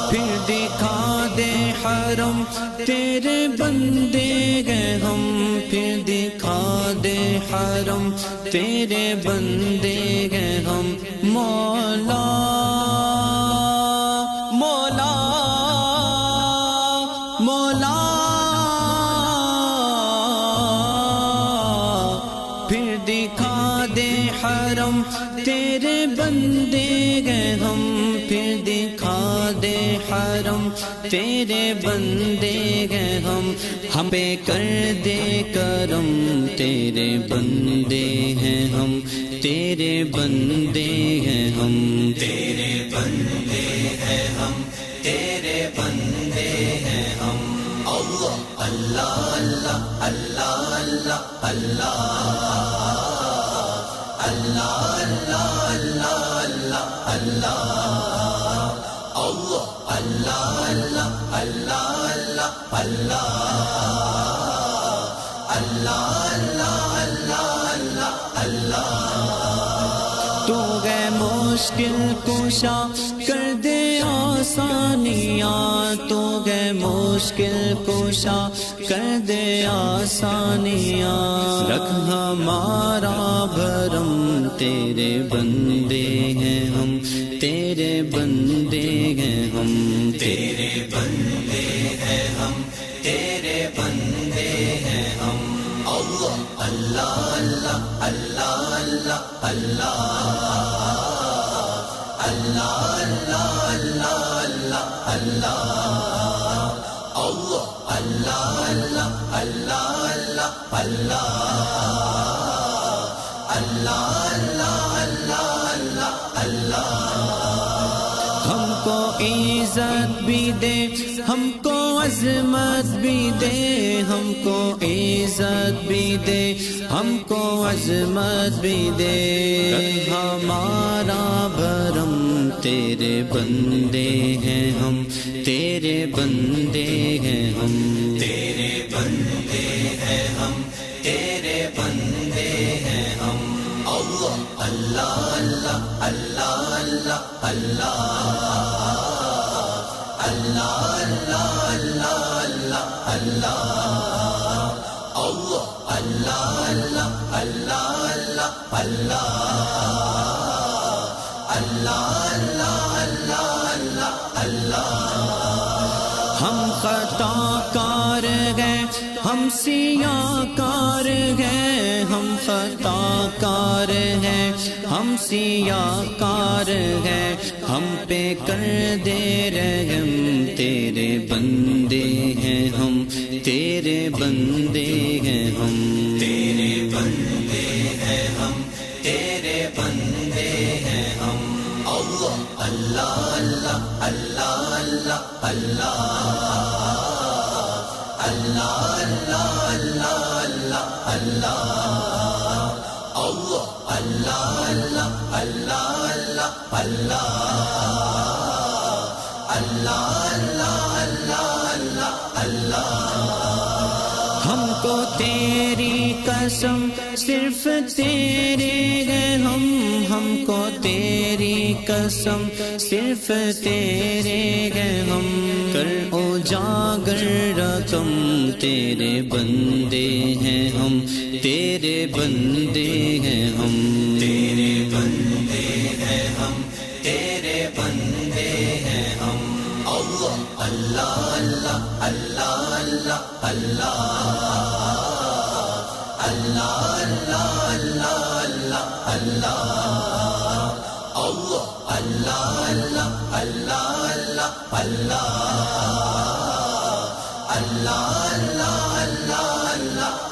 پھر دکھا دے حرم تیرے بندے گئے ہم، پھر دکھا دے حرم تیرے بندے گئے ہم، مولا مولا مولا، پھر دکھا دے حرم تیرے بندے گئے ہم، پھر دکھا دے حرم تیرے بندے گئے ہم پہ کر دے کرم، تیرے بندے ہیں ہم، تیرے بندے ہیں ہم، تیرے بندے ہیں ہم، تیرے بندے ہیں ہم، اللہ اللہ اللہ اللہ اللہ اللہ اللہ اللہ تو گئے مشکل کشا کر دے آسانیاں، تو گئے مشکل کشا کر دے آسانیاں، رکھ ہمارا بھرم، تیرے بندے ہیں ہم، تیرے بندے ہیں ہم، تیرے بندے ہیں ہم، تیرے بندے ہیں ہم، اللہ اللہ اللہ اللہ اللہ اللہ اللہ اللہ اللہ اللہ اللہ اللہ اللہ ہم کو عزت بھی دے، ہم کو عظمت بھی دے، ہم کو عزت بھی دے، ہم کو عظمت بھی دے، ہمارا بھرم، تیرے بندے ہیں ہم، تیرے بندے ہیں ہم، تیرے بندے ہیں ہم، تیرے بندے ہیں ہم، اللہ اللہ اللہ اللہ اللہ اللہ اللہ اللہ اللہ اللہ اللہ ہم خطا کار گئے، ہم سیاہ کار گئے، ہم خطا کار ہیں، ہم سیاہ کار ہیں، ہم پہ کر دے رحم، تیرے بندے ہیں ہم، تیرے بندے ہیں ہم، تیرے بندے ہیں ہم، تیرے بندے ہیں ہم، اللہ اللہ اللہ اللہ اللہ اللہ اللہ اللہ اللہ اللہ اللہ ہم کو تیری قسم صرف تیرے گئے ہم کو تیری قسم صرف تیرے گئے ہم، کر اجاگر رقم، تیرے بندے ہیں ہم، تیرے بندے ہیں ہم، تیرے بندے ہیں ہم، تیرے بندے ہیں ہم، اللہ اللہ اللہ اللہ اللہ اللہ اللہ اللہ اللہ اللہ اللہ اللہ اللہ